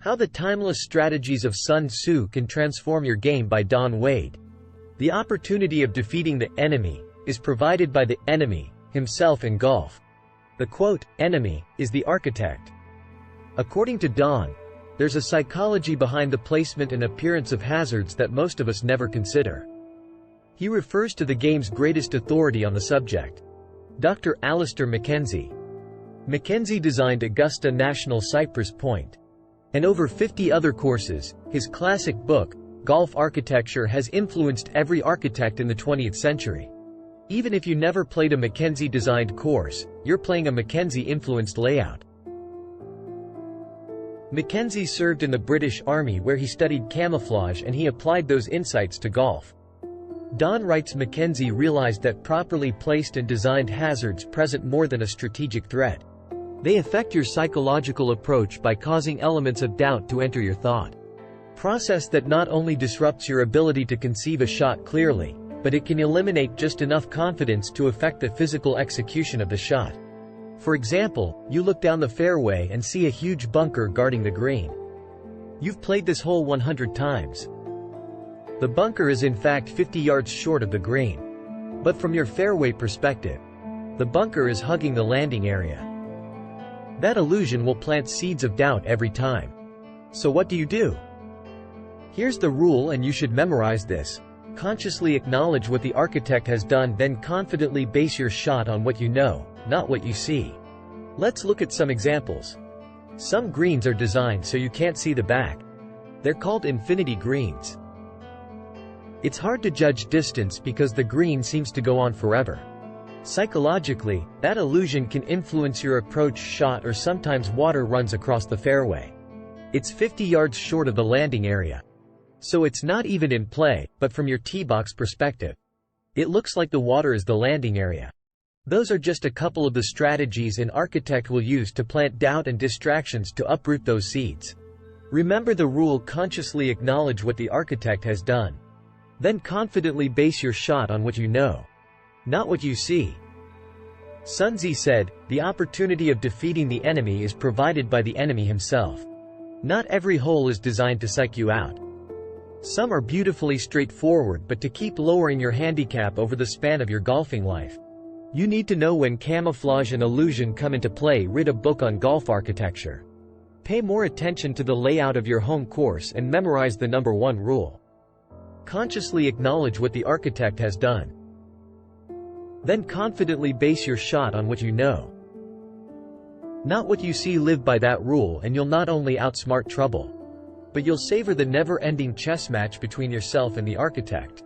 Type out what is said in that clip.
How the Timeless Strategies of Sun Tzu Can Transform Your Game by Don Wade. The opportunity of defeating the enemy is provided by the enemy himself in golf. The quote, enemy, is the architect. According to Don, there's a psychology behind the placement and appearance of hazards that most of us never consider. He refers to the game's greatest authority on the subject, Dr. Alistair Mackenzie. Mackenzie designed Augusta National Cypress Point and over 50 other courses. His classic book, Golf Architecture, has influenced every architect in the 20th century. Even if you never played a Mackenzie-designed course, you're playing a Mackenzie-influenced layout. Mackenzie served in the British Army, where he studied camouflage, and he applied those insights to golf. Don writes, Mackenzie realized that properly placed and designed hazards present more than a strategic threat. They affect your psychological approach by causing elements of doubt to enter your thought process that not only disrupts your ability to conceive a shot clearly, but it can eliminate just enough confidence to affect the physical execution of the shot. For example, you look down the fairway and see a huge bunker guarding the green. You've played this hole 100 times. The bunker is in fact 50 yards short of the green. But from your fairway perspective, the bunker is hugging the landing area. That illusion will plant seeds of doubt every time. So what do? Here's the rule, and you should memorize this. Consciously acknowledge what the architect has done, then confidently base your shot on what you know, not what you see. Let's look at some examples. Some greens are designed so you can't see the back. They're called infinity greens. It's hard to judge distance because the green seems to go on forever. Psychologically, that illusion can influence your approach shot, or sometimes water runs across the fairway. It's 50 yards short of the landing area. So it's not even in play, but from your tee box perspective, it looks like the water is the landing area. Those are just a couple of the strategies an architect will use to plant doubt and distractions to uproot those seeds. Remember the rule: consciously acknowledge what the architect has done. Then confidently base your shot on what you know, not what you see. Sun Tzu said, the opportunity of defeating the enemy is provided by the enemy himself. Not every hole is designed to psych you out. Some are beautifully straightforward, but to keep lowering your handicap over the span of your golfing life, you need to know when camouflage and illusion come into play. Read a book on golf architecture. Pay more attention to the layout of your home course and memorize the number 1 rule. Consciously acknowledge what the architect has done. Then confidently base your shot on what you know, not what you see. Live by that rule, and you'll not only outsmart trouble, but you'll savor the never-ending chess match between yourself and the architect.